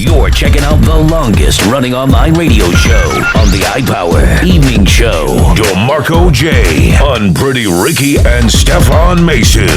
You're checking out the longest running online radio show on the iPower Evening Show. DeMarco J on Pretty Ricky and Stefan Mason.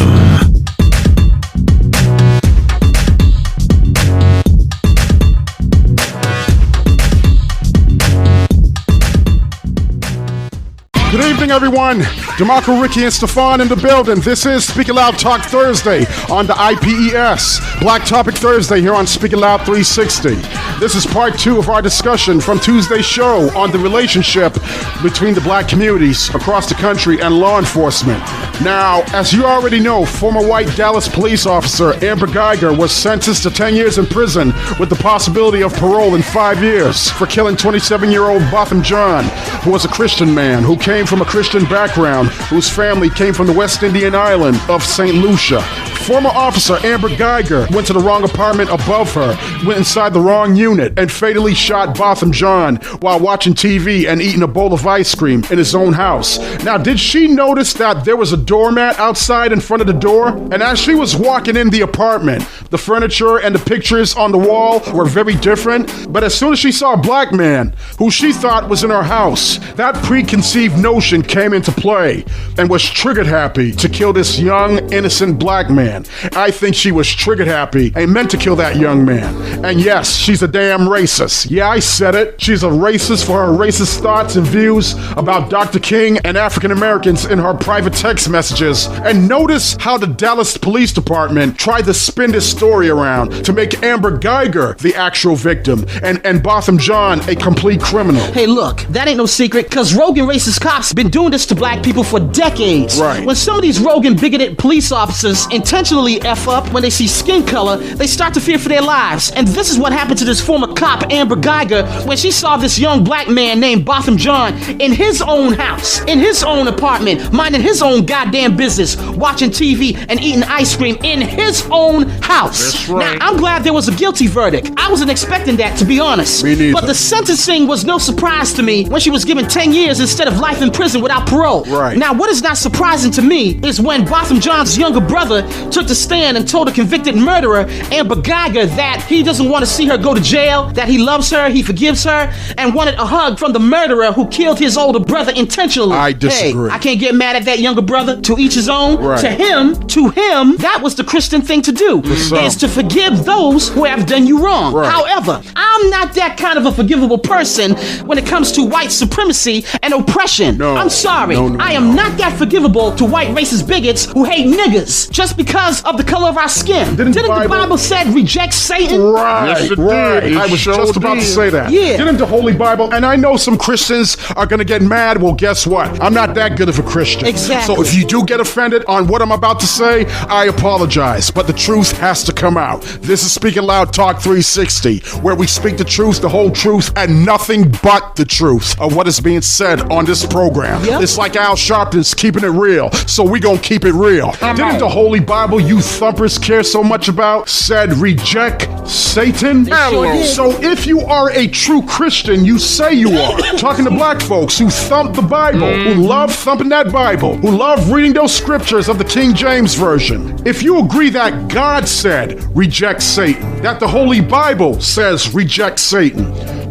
Good evening, everyone. DeMarco, Ricky, and Stefan in the building. This is Speak It Loud Talk Thursday on the IPES. Black Topic Thursday here on Speak It Loud 360. This is part 2 of our discussion from Tuesday's show on the relationship between the black communities across the country and law enforcement. Now, as you already know, former white Dallas police officer Amber Guyger was sentenced to 10 years in prison with the possibility of parole in 5 years for killing 27-year-old Botham John, who was a Christian man who came from a Christian background, whose family came from the West Indian island of St. Lucia. Former officer Amber Guyger went to the wrong apartment above her, went inside the wrong unit, and fatally shot Botham John while watching TV and eating a bowl of ice cream in his own house. Now, did she notice that there was a doormat outside in front of the door? And as she was walking in the apartment, the furniture and the pictures on the wall were very different. But as soon as she saw a black man who she thought was in her house, that preconceived notion came into play and was triggered happy to kill this young, innocent black man. I think she was triggered happy and meant to kill that young man. And yes, she's a damn racist. Yeah, I said it. She's a racist for her racist thoughts and views about Dr. King and African Americans in her private text messages. And notice how the Dallas Police Department tried to spin this story around to make Amber Guyger the actual victim and Botham John a complete criminal. Hey, look, that ain't no secret, because rogue and racist cops been doing this to black people for decades. Right. When some of these rogue and bigoted police officers intentionally F up when they see skin color, they start to fear for their lives. And this is what happened to this former cop, Amber Guyger, when she saw this young black man named Botham John in his own house, in his own apartment, minding his own goddamn business, watching TV and eating ice cream in his own house. That's right. Now, I'm glad there was a guilty verdict. I wasn't expecting that, to be honest. Me neither. But the sentencing was no surprise to me when she was given 10 years instead of life in prison without parole. Right. Now, what is not surprising to me is when Botham John's younger brother took the stand and told a convicted murderer, Amber Guyger, that he doesn't want to see her go to jail, that he loves her, he forgives her, and wanted a hug from the murderer who killed his older brother intentionally. I disagree. Hey, I can't get mad at that younger brother. To each his own. Right. To him, that was the Christian thing to do, is to forgive those who have done you wrong. Right. However, I'm not that kind of a forgivable person when it comes to white supremacy and oppression. No. I'm sorry. No, I am not that forgivable to white racist bigots who hate niggas just because of the color of our skin. Didn't the Bible said reject Satan? Right, Yes, it right. did. It I was sure just about to did. say that. Yeah. Didn't the Holy Bible, and I know some Christians are going to get mad. Well, guess what? I'm not that good of a Christian. Exactly. So if you do get offended on what I'm about to say, I apologize. But the truth has to come out. This is Speak It Loud Talk 360, where we speak the truth, the whole truth, and nothing but the truth of what is being said on this program. Yep. It's like Al Sharpton's keeping it real, so we gonna keep it real. Didn't the Holy Bible you thumpers care so much about said reject Satan? sure did. So if you are a true Christian, you say you are. Talking to black folks who thump the Bible, who love thumping that Bible, who love reading those scriptures of the King James Version. If you agree that God said reject Satan, that the Holy Bible says reject Satan,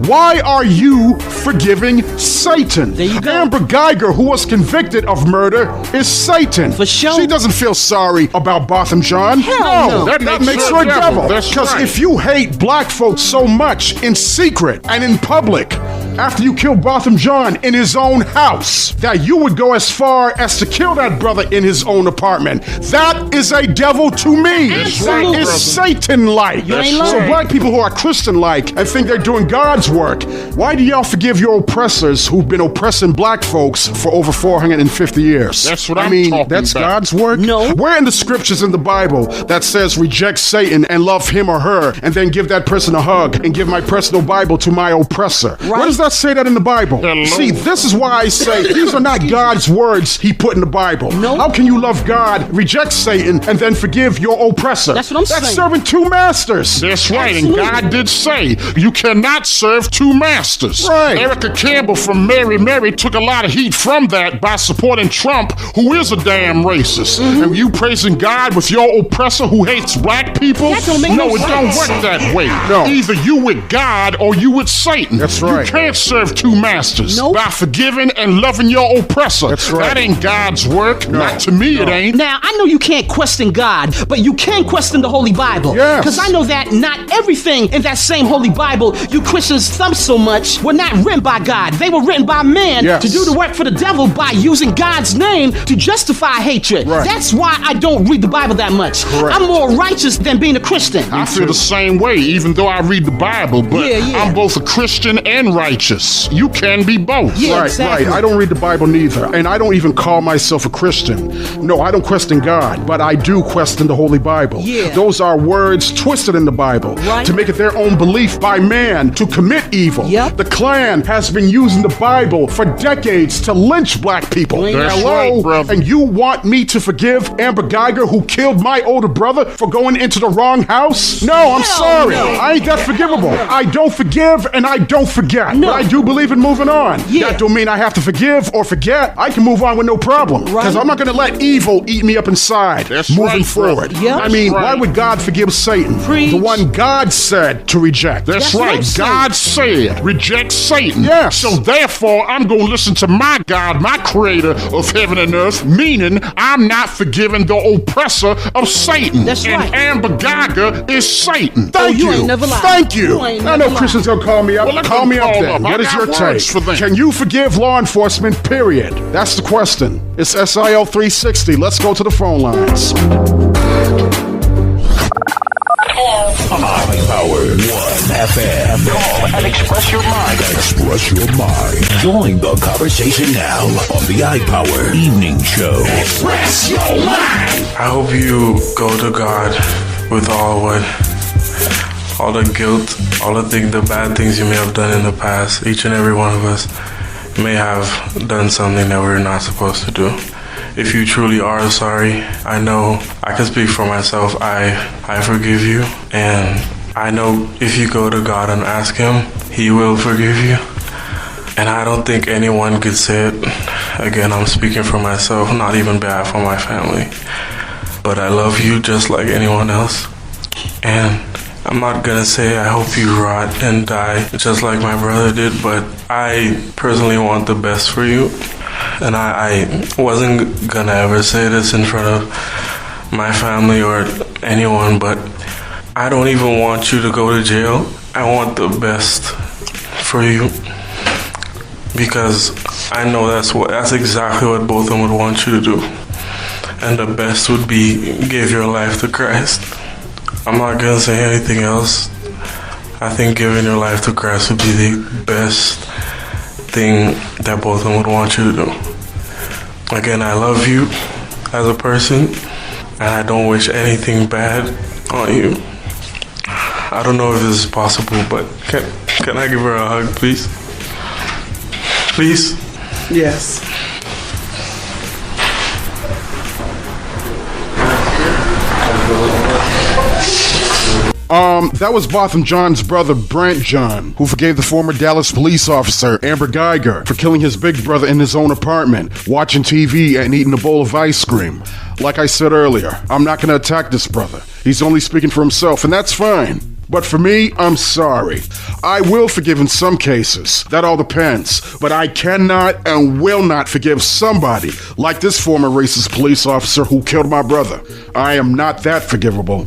why are you forgiving Satan? There you go. Amber Guyger, who was convicted of murder, is Satan. For sure. She doesn't feel sorry about Botham John. Hell no. That makes her a devil. Because if you hate black folks so much in secret and in public, after you killed Botham John in his own house, that you would go as far as to kill that brother in his own apartment, that is a devil to me. Absolutely. It's Satan-like. You ain't So lying. black people who are Christian-like and think they're doing God's work, why do y'all forgive your oppressors who've been oppressing black folks for over 450 years? That's what I I'm mean, talking that's about. God's work? No. Where in the scriptures in the Bible that says reject Satan and love him or her and then give that person a hug and give my personal Bible to my oppressor? Right. Where does that say that in the Bible? Hello. See, this is why I say these are not God's words he put in the Bible. No. How can you love God, reject Satan, and then forgive your oppressor? That's what I'm saying. That's serving two masters. That's right, Absolutely. and God did say you cannot serve two masters. Right. Erica Campbell from Mary took a lot of heat from that by supporting Trump, who is a damn racist. And you praising God with your oppressor who hates black people? That don't make no, no it don't sense. work that way. No. Either you with God or you with Satan. That's right. You can't serve two masters. Nope. By forgiving and loving your oppressor. That's right. That ain't God's work. No. Not to me, it ain't. Now, I know you can't question God, but you can question the Holy Bible. Yes. Because I know that not everything in that same Holy Bible you Christians thump so much were not written by God. They were written by man Yes. to do the work for the devil by using God's name to justify hatred. Right. That's why I don't read the Bible that much. Correct. I'm more righteous than being a Christian. I feel the same way, even though I read the Bible, but Yeah. I'm both a Christian and righteous. You can be both. Yeah. Right, exactly. right. I don't read the Bible neither. And I don't even call myself a Christian. No, I don't question God, but I do question the Holy Bible. Yeah. Those are words twisted in the Bible Right. to make it their own belief by man to commit evil. Yep. The Klan has been using the Bible for decades to lynch black people. That's Hello? right, brother. And you want me to forgive Amber Guyger, who killed my older brother, for going into the wrong house? No, I'm Hell sorry. no. I ain't that forgivable. I don't forgive and I don't forget. No. But I do believe in moving on. Yeah. That don't mean I have to forgive or forget. I can move on with no problem. Right. Because I'm not going to let evil eat me up inside. That's moving right, forward. brother. Yeah. I mean, That's why right. would God forgive Satan? Preach. The one God said to reject. That's what I'm right. saying. God said, reject Satan. Yes. So therefore, I'm going to listen to my God, my creator of heaven and earth, meaning I'm not forgiving the oppressor of Satan. That's and right. Amber Guyger is Satan. Thank you you. ain't never lied. Thank you. You ain't I never know lied. Christians don't call me up. Well, let Call them me up call then. up. I What is got your words take? for them. Can you forgive law enforcement, period? That's the question. It's SIL 360. Let's go to the phone lines. iPower 1 FM. Call and express your mind. Express your mind. Join the conversation now on the iPower Evening Show. Express your mind. I hope you go to God with all the guilt, all the bad things you may have done in the past. Each and every one of us may have done something that we're not supposed to do. If you truly are sorry, I know I can speak for myself. I forgive you, and I know if you go to God and ask Him, He will forgive you. And I don't think anyone could say it. Again, I'm speaking for myself, not even bad for my family. But I love you just like anyone else. And I'm not gonna say I hope you rot and die just like my brother did, but I personally want the best for you. And I wasn't gonna ever say this in front of my family or anyone, but I don't even want you to go to jail. I want the best for you. Because I know that's exactly what Botham would want you to do. And the best would be give your life to Christ. I'm not gonna say anything else. I think giving your life to Christ would be the best thing that Botham would want you to do. Again, I love you as a person, and I don't wish anything bad on you. I don't know if this is possible, but can I give her a hug, please? Please? Yes. That was Botham John's brother, Brant John, who forgave the former Dallas police officer, Amber Guyger, for killing his big brother in his own apartment, watching TV and eating a bowl of ice cream. Like I said earlier, I'm not going to attack this brother. He's only speaking for himself, and that's fine. But for me, I'm sorry. I will forgive in some cases. That all depends. But I cannot and will not forgive somebody like this former racist police officer who killed my brother. I am not that forgivable.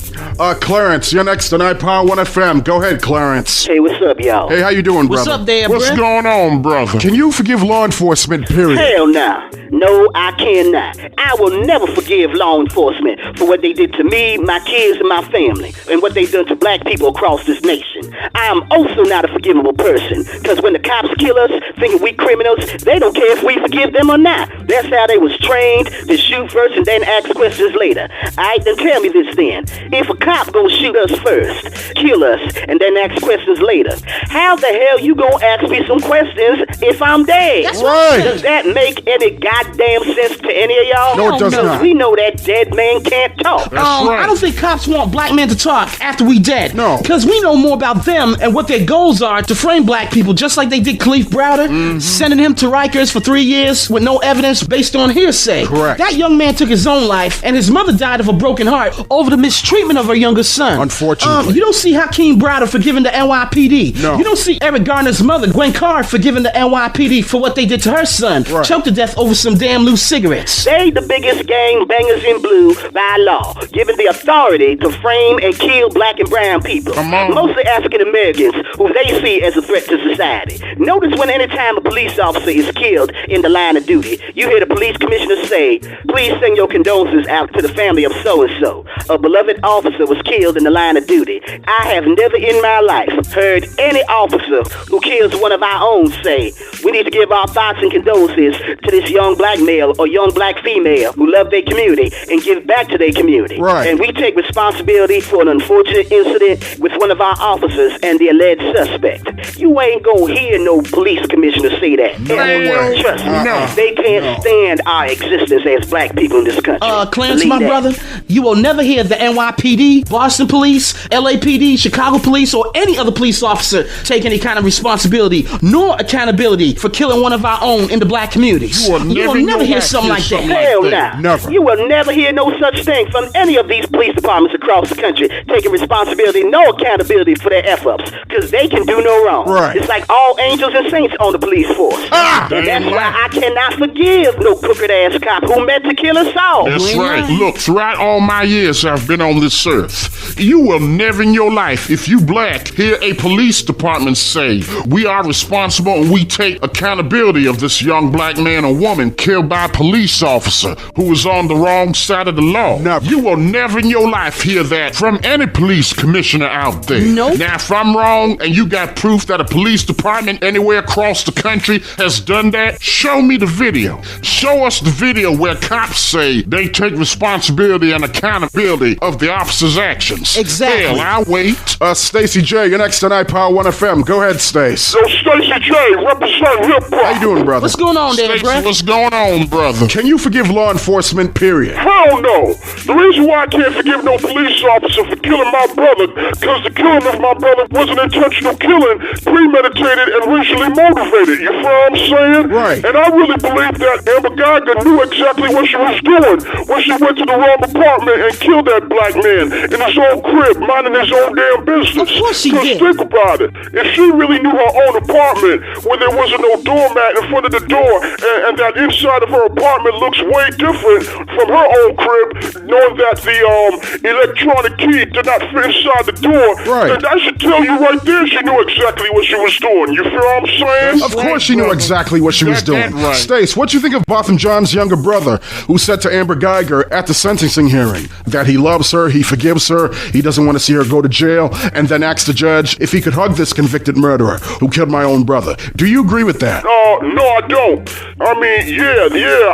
Clarence, you're next on iPower 1 FM. Go ahead, Clarence. Hey, what's up, y'all? Hey, how you doing, brother? What's up there, What's bruh? going on, brother? Can you forgive law enforcement, period? Hell nah. No, I cannot. I will never forgive law enforcement for what they did to me, my kids, and my family, and what they done to black people people across this nation. I am also not a forgivable person, because when the cops kill us, thinking we criminals, they don't care if we forgive them or not. That's how they was trained, to shoot first and then ask questions later. Alright, then tell me this then. If a cop gonna shoot us first, kill us, and then ask questions later, how the hell you gonna ask me some questions if I'm dead? That's right. Does that make any goddamn sense to any of y'all? No, it does not. We know that dead man can't talk. I don't think cops want black men to talk after we dead. No. Because we know more about them and what their goals are to frame black people, just like they did Khalif Browder, sending him to Rikers for 3 years with no evidence based on hearsay. Correct. That young man took his own life, and his mother died of a broken heart over the mistreatment of her younger son. Unfortunately. You don't see Hakeem Browder forgiving the NYPD. No. You don't see Eric Garner's mother, Gwen Carr, forgiving the NYPD for what they did to her son. Right. Choked to death over some damn loose cigarettes. They the biggest gang bangers in blue by law, given the authority to frame and kill black and brown people. Come on. Mostly African Americans, who they see as a threat to society. Notice when any time a police officer is killed in the line of duty, you hear the police commissioner say, "Please send your condolences out to the family of so-and-so. A beloved officer was killed in the line of duty." I have never in my life heard any officer who kills one of our own say, "We need to give our thoughts and condolences to this young black male or young black female who love their community and give back to their community." Right. And we take responsibility for an unfortunate incident with one of our officers and the alleged suspect. You ain't gonna hear no police commissioner say that. way. Trust me, they can't stand our existence as black people in this country. Clarence, Believe my that. brother, you will never hear the NYPD, Boston Police, LAPD, Chicago Police, or any other police officer take any kind of responsibility nor accountability for killing one of our own in the black communities. You will never hear hear something like that. something like Hell that. nah. Never. You will never hear no such thing from any of these police departments across the country taking responsibility, no accountability for their F-ups, because they can do no wrong. Right. It's like all angels and saints on the police force. And that's why I cannot forgive no crooked ass cop who meant to kill us all. That's right. Look, throughout all my years I've been on this earth, you will never in your life, if you black, hear a police department say, "We are responsible and we take accountability of this young black man or woman killed by a police officer who was on the wrong side of the law." Never. You will never in your life hear that from any police commissioner out there. Nope. Now, if I'm wrong and you got proof that a police department anywhere across the country has done that, show me the video. Show us the video where cops say they take responsibility and accountability of the officer's actions. Exactly. Hell, I'll wait. Stacey J, you're next on iPower 1FM. Go ahead, Stace. Yo, Stacey J, represent hip hop. How you doing, brother? What's going on there, Stacey, bruh? what's going on, brother? Can you forgive law enforcement, period? Hell no. The reason why I can't forgive no police officer for killing my brother, because the killing of my brother was an intentional killing, premeditated and racially motivated. You feel what I'm saying? Right. And I really believe that Amber Guyger knew exactly what she was doing when she went to the wrong apartment and killed that black man in his own crib, minding his own damn business. Of course she Because did. think about it. If she really knew her own apartment, when there wasn't no doormat in front of the door, and that inside of her apartment looks way different from her own crib, knowing that the electronic key did not fit inside the door, Right. then that should tell you right there she knew exactly what she was doing. You feel what I'm saying? Of course she knew exactly what she was doing. Right. Stace, what you think of Botham John's younger brother, who said to Amber Guyger at the sentencing hearing that he loves her, he forgives her, he doesn't want to see her go to jail, and then asked the judge if he could hug this convicted murderer who killed my own brother? Do you agree with that? No, I don't. I mean, yeah.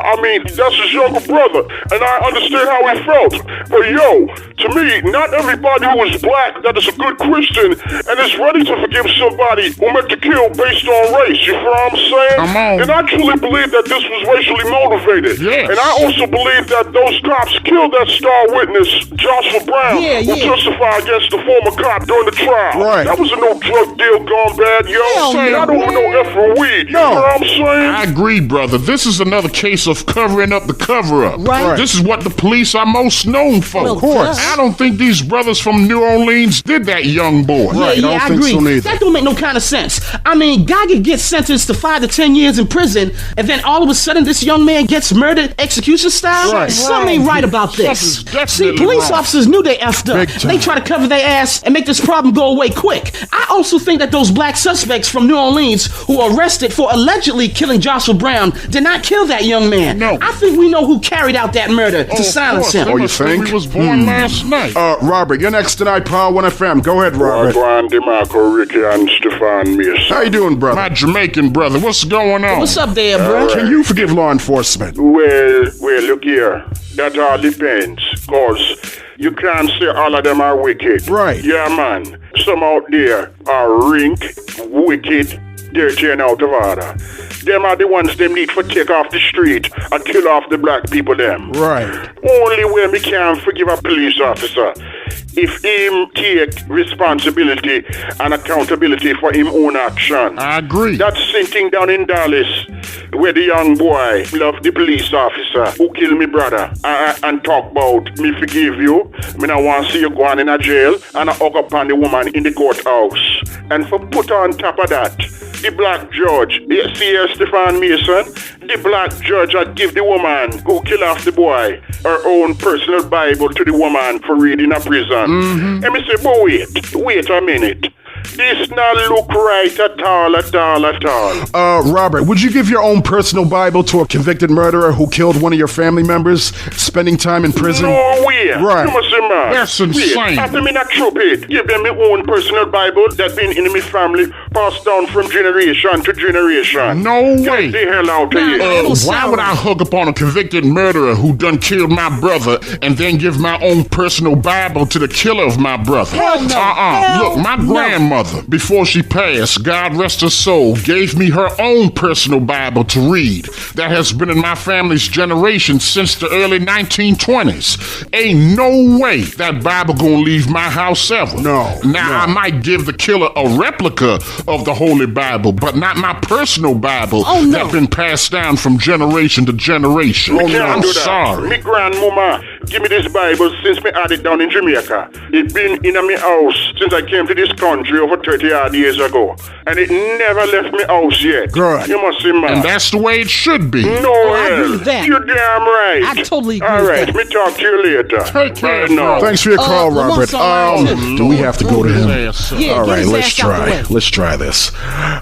I mean, that's his younger brother, and I understand how he felt. But yo, to me, not everybody who is black that is a good Christian and is ready to forgive somebody who meant to kill based on race. You feel what I'm saying? Come on. And I truly believe that this was racially motivated. Yes. And I also believe that those cops killed that star witness, Joshua Brown, who testified against the former cop during the trial. Right. That was a no drug deal gone bad, yo. I don't want no F for weed. You know what I'm saying? I agree, brother. This is another case of covering up the cover-up. Right. This is what the police are most known for. Well, of course. I don't think these brothers from New Orleans did that young boy. I agree. That don't make no kind of sense. I mean, Guyger gets sentenced to 5 to 10 years in prison, and then all of a sudden this young man gets murdered execution style? Right. Something ain't right about this. Something's See, definitely police wrong. officers knew they effed up. Big time. They try to cover their ass and make this problem go away quick. quick. I also think that those black suspects from New Orleans who were arrested for allegedly killing Joshua Brown did not kill that young man. No. I think we know who carried out that murder to silence him. Oh, you think? He was born last night. Robert, you're next tonight, Power 1 FM. Go ahead, Robert. Wagwan, DeMarco, Ricky, and Stefan Mason. How you doing, brother? My Jamaican brother, what's going on? What's up there, bro? Can you forgive law enforcement? Well, look here. That all depends, cause you can't say all of them are wicked. Right. Yeah, man. Some out there are rink, wicked, dirty and out of order. Them are the ones them need for take off the street and kill off the black people them. Right. Only way me can forgive a police officer if him take responsibility and accountability for him own action. I agree. That same thing down in Dallas, where the young boy loved the police officer who killed me brother and talk about me forgive you, me not want to see you going in a jail, and I hug upon the woman in the courthouse. And for put on top of that, the black judge, you see here, Stefan Mason, the black judge had give the woman who killed off the boy her own personal Bible to the woman for reading in a prison. And me say, but wait a minute. This not look right at all. Robert, would you give your own personal Bible to a convicted murderer who killed one of your family members, spending time in prison? No way. Right. You must say, man. That's insane. After me not troop it, give them my own personal Bible that been in my family, passed down from generation to generation. No way. Get the hell out of here. Why would I hug upon a convicted murderer who done killed my brother and then give my own personal Bible to the killer of my brother? Look, my grandmother, before she passed, God rest her soul, gave me her own personal Bible to read that has been in my family's generation since the early 1920s. Ain't no way that Bible gonna leave my house ever. No. I might give the killer a replica of the Holy Bible, but not my personal Bible that been passed down from generation to generation. I'm sorry. Me grandmama give me this Bible since me had it down in Jamaica. It been in my house since I came to this country over 30-odd years ago. And it never left me house yet. Good. You must see, man. And that's the way it should be. No, I agree with that. You're damn right. I totally agree All with right, that. me talk to you later. Take care, Right now. Thanks for your call, Lamont's Robert. all right, Do we have to go to him? Yeah, All get right, his let's ass out the try. way. Let's try this.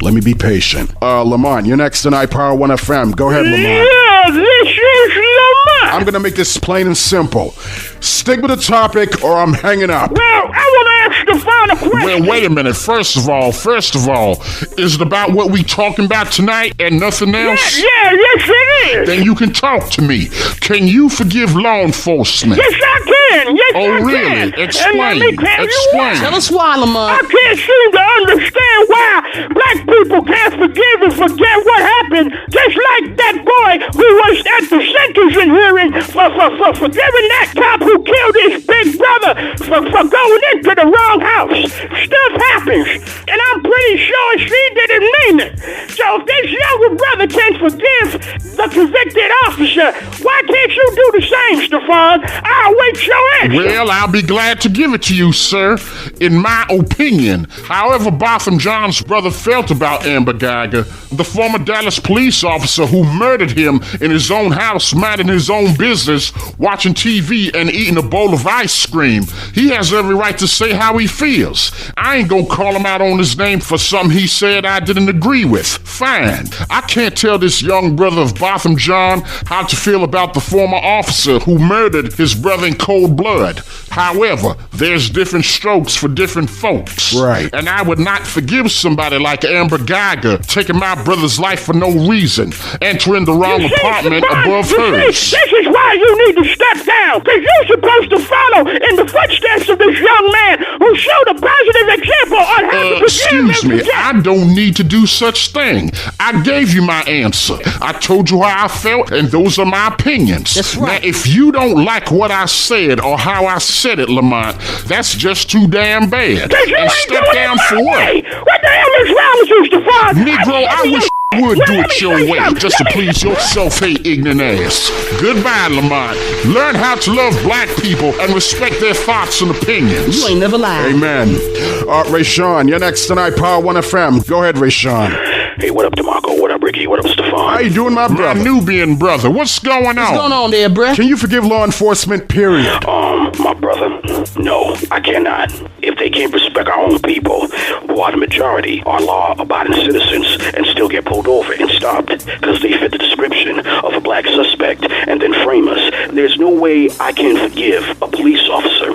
Let me be patient. Lamont, you're next tonight, Power 1 FM. Go ahead, Lamont. Yeah, this is Lamont. I'm gonna make this plain and simple. Stick with the topic or I'm hanging up. Well, I want to ask the final question. Well, wait a minute. First of all, is it about what we talking about tonight and nothing else? Yes, it is. Then you can talk to me. Can you forgive law enforcement? Yes, I can. Yes, Oh, I really? can. Explain. And let me tell you Explain. Tell why. us why, I Lamont. can't seem to understand why black people can't forgive and forget what happened, just like that boy who was at the sentencing hearing for forgiving that cop who killed his big brother for going into the wrong house. Stuff happens, and I'm pretty sure she didn't mean it. So if this younger brother can forgive the convicted officer, why can't you do the same, Stefan? I'll wait your answer. Well, I'll be glad to give it to you, sir. In my opinion, however Botham John's brother felt about Amber Guyger, the former Dallas police officer who murdered him in his own house, minding his own business, watching TV and eating a bowl of ice cream, he has every right to say how he feels. I ain't gonna call him out on his name for something he said I didn't agree with. Fine. I can't tell this young brother of Botham John how to feel about the former officer who murdered his brother in cold blood. However, there's different strokes for different folks. Right. And I would not forgive somebody like Amber Guyger taking my brother's life for no reason, entering the wrong apartment above hers. This is why you need to step down, because you're supposed to follow in the footsteps of this young man who showed a positive example on how to forgive Excuse and me, forget. I don't need to do such thing. I gave you my answer. I told you how I felt, and those are my opinions. That's right. Now, if you don't like what I said or how I said it, Lamont, that's just too damn bad. Because you And ain't step doing down it for my what? way. What the hell is wrong with you, Stefan? Negro, I wish you would do it your way just to Let me- please your self-hate ignorant ass. Goodbye, Lamont. Learn how to love black people and respect their thoughts and opinions. You ain't never lied. Amen. Rayshawn, you're next tonight, Power 1 FM. Go ahead, Rayshawn. Hey, what up, DeMarco? What up, Ricky? What up, Stefan? How you doing, my My brother? Nubian brother, what's going on? What's going on there, bruh? Can you forgive law enforcement, period? My brother, no, I cannot. If they can't respect our own people, why the majority are law-abiding citizens and still get pulled over and stopped because they fit the description of a black suspect and then frame us? There's no way I can forgive a police officer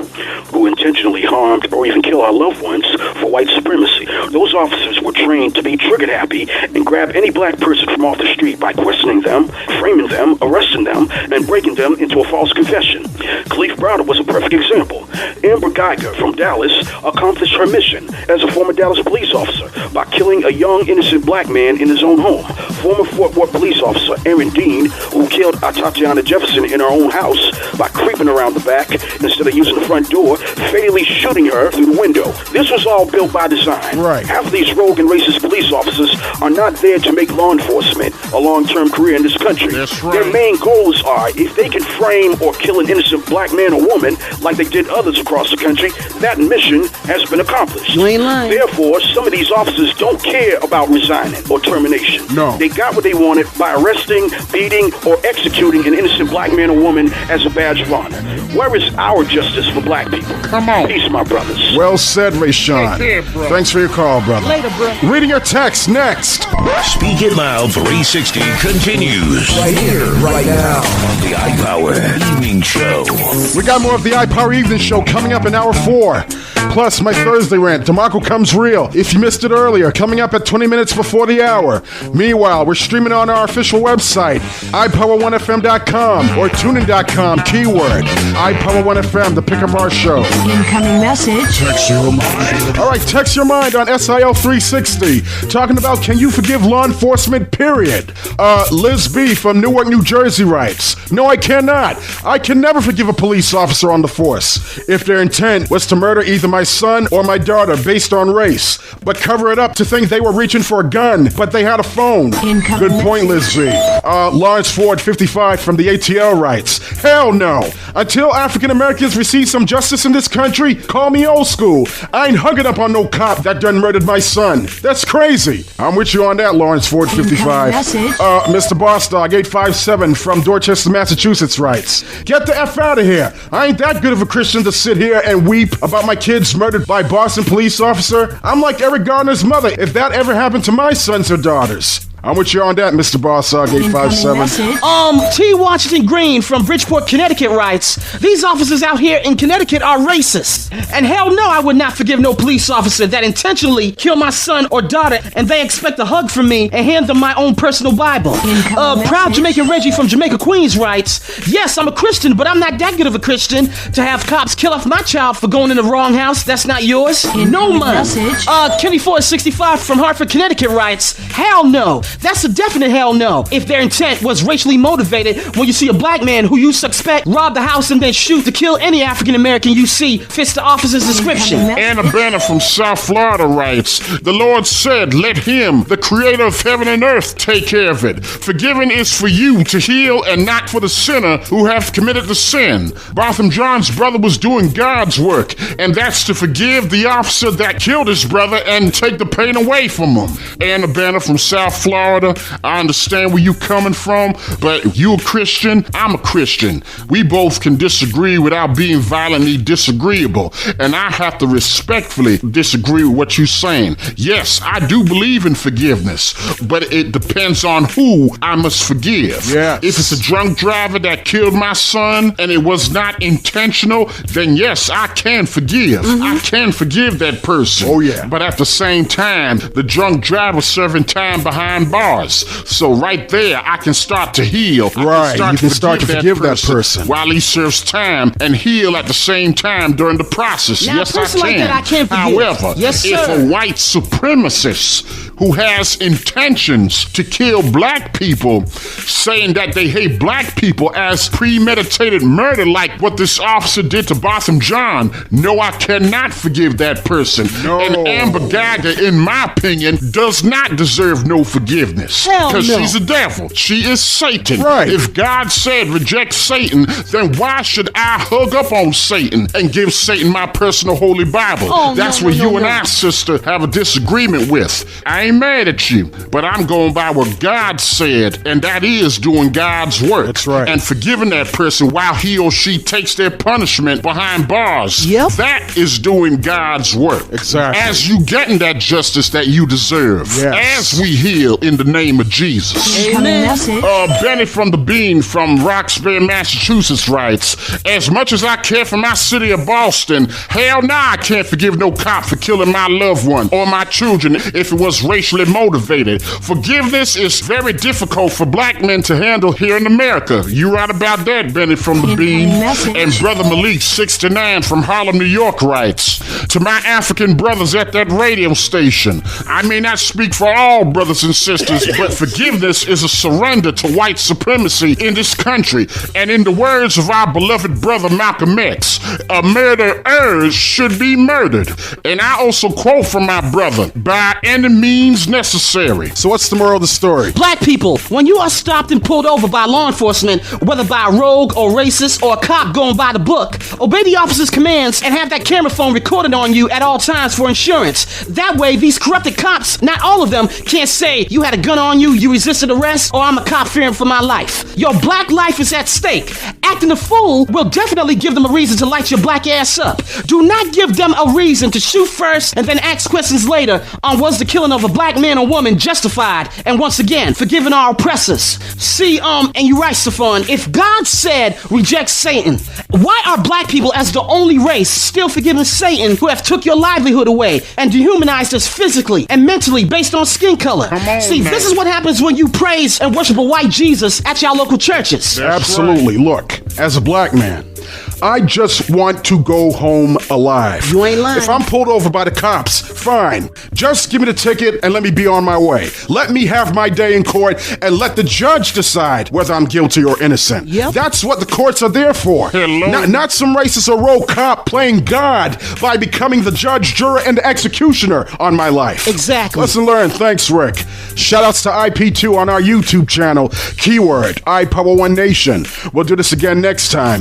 who intentionally harmed or even killed our loved ones for white supremacy. Those officers were trained to be trigger happy and grab any black person from off the street by questioning them, framing them, arresting them, and breaking them into a false confession. Khalif Browder was a perfect example. Amber Guyger from Dallas accomplished her mission as a former Dallas police officer by killing a young innocent black man in his own home. Former Fort Worth police officer Aaron Dean, who killed Tatiana Jefferson in her own house by creeping around the back instead of using the front door, fatally shooting her through the window. This was all built by design. Right. Half of these rogue and racist police officers are not there to make law enforcement a long-term career in this country. That's right. Their main goals are, if they can frame or kill an innocent black man or woman like they did others across the country, that mission has been accomplished. You ain't lying. Therefore, some of these officers don't care about resigning or termination. No. They got what they wanted by arresting, beating, or executing an innocent black man or woman as a badge of honor. Where is our justice for black people? Come on. Peace, my brothers. Well said, Rayshawn. Take care, bro. Thanks for your call, brother. Later, bro. Reading your text next. Speak It Loud 360 continues Right here, right now. on the iPower Evening Show. We got more of the iPower Evening Show coming up in hour 4. Plus, my Thursday rant, DeMarco Comes Real. If you missed it earlier, coming up at 20 minutes before the hour. Meanwhile, we're streaming on our official website, iPower1FM.com or TuneIn.com, keyword iPower1FM to pick up our show. Incoming message. All right, text your mind on SIL 360. Talking about, can you forgive law enforcement, period. Liz B from Newark, New Jersey writes, no, I cannot. I can never forgive a police officer on the force if their intent was to murder either my son or my daughter based on race, but cover it up to think they were reaching for a gun, but they had a phone. Incoming Good point, Liz B. Lawrence Ford, 55, from the ATL writes, hell no. Until African Americans receive some justice in this country, call me old school. I ain't hugging up on no cop that done murdered my son. That's crazy. I'm with you on that, Lawrence Ford, 55. Message. Mr. Bossdog, 857, from Dorchester, Massachusetts writes, get the F out of here. I ain't that good of a Christian to sit here and weep about my kids murdered by Boston police officer. I'm like Eric Garner's mother if that ever happened to my sons or daughters. I'm with you on that, Mr. Bossdog, 857. T. Washington Green from Bridgeport, Connecticut writes, these officers out here in Connecticut are racist. And hell no, I would not forgive no police officer that intentionally killed my son or daughter and they expect a hug from me and hand them my own personal Bible. Proud Jamaican Reggie from Jamaica, Queens writes, yes, I'm a Christian, but I'm not that good of a Christian to have cops kill off my child for going in the wrong house. That's not yours. No, man. Kenny Ford, 65, from Hartford, Connecticut writes, hell no. That's a definite hell no. If their intent was racially motivated, when you see a black man who you suspect rob the house and then shoot to kill any African American you see fits the officer's description. Anna Banner from South Florida writes, the Lord said, let him, the creator of heaven and earth, take care of it. Forgiving is for you to heal and not for the sinner who hath committed the sin. Botham John's brother was doing God's work, and that's to forgive the officer that killed his brother and take the pain away from him. Anna Banner from South Florida, I understand where you coming from, but you a Christian, I'm a Christian. We both can disagree without being violently disagreeable, and I have to respectfully disagree with what you're saying. Yes, I do believe in forgiveness, but it depends on who I must forgive. Yes. If it's a drunk driver that killed my son and it was not intentional, then yes, I can forgive. I can forgive that person. Oh, yeah. But at the same time, the drunk driver serving time behind bars. So right there, I can start to heal. Right, you can start to forgive that person while he serves time and heal at the same time during the process. Now, yes, a person like that I can forgive. However, Yes, if sir. a white supremacist who has intentions to kill black people, saying that they hate black people as premeditated murder like what this officer did to Botham John, no, I cannot forgive that person. No. And Amber Guyger, in my opinion, does not deserve no forgiveness. forgiveness. Hell Because no. she's a devil. She is Satan. Right. If God said reject Satan, then why should I hug up on Satan and give Satan my personal holy Bible? Oh, That's no, where no, you no, and no. I, sister, have a disagreement with. I ain't mad at you, but I'm going by what God said, and that is doing God's work. That's right. And forgiving that person while he or she takes their punishment behind bars. Yep. That is doing God's work. Exactly. As you getting that justice that you deserve. Yes. As we heal in the name of Jesus. Amen. Benny from the Bean from Roxbury, Massachusetts writes, as much as I care for my city of Boston, hell nah, I can't forgive no cop for killing my loved one or my children if it was racially motivated. Forgiveness is very difficult for black men to handle here in America. You right about that, Benny from the Bean. And Brother Malik, 69 from Harlem, New York writes, to my African brothers at that radio station, I may not speak for all brothers and sisters, but forgiveness is a surrender to white supremacy in this country. And in the words of our beloved brother Malcolm X, a murderer should be murdered. And I also quote from my brother, by any means necessary. So what's the moral of the story? Black people, when you are stopped and pulled over by law enforcement, whether by a rogue or racist or a cop going by the book, obey the officer's commands and have that camera phone recorded on you at all times for insurance. That way, these corrupted cops, not all of them, can't say you had a gun on you, you resisted arrest, or I'm a cop fearing for my life. Your black life is at stake. Acting a fool will definitely give them a reason to light your black ass up. Do not give them a reason to shoot first and then ask questions later on was the killing of a black man or woman justified, and once again, forgiving our oppressors. See, and you right, Stefan, if God said reject Satan, why are black people as the only race still forgiving Satan who have took your livelihood away and dehumanized us physically and mentally based on skin color? See, man. this is what happens when you praise and worship a white Jesus at your local churches. Absolutely. Look, as a black man, I just want to go home alive. You ain't lying. If I'm pulled over by the cops, fine. Just give me the ticket and let me be on my way. Let me have my day in court and let the judge decide whether I'm guilty or innocent. Yep. That's what the courts are there for. Hello. Not some racist or rogue cop playing God by becoming the judge, juror, and the executioner on my life. Exactly. Lesson learned. Thanks, Rick. Shoutouts to IP2 on our YouTube channel. Keyword, iPower One Nation. We'll do this again next time.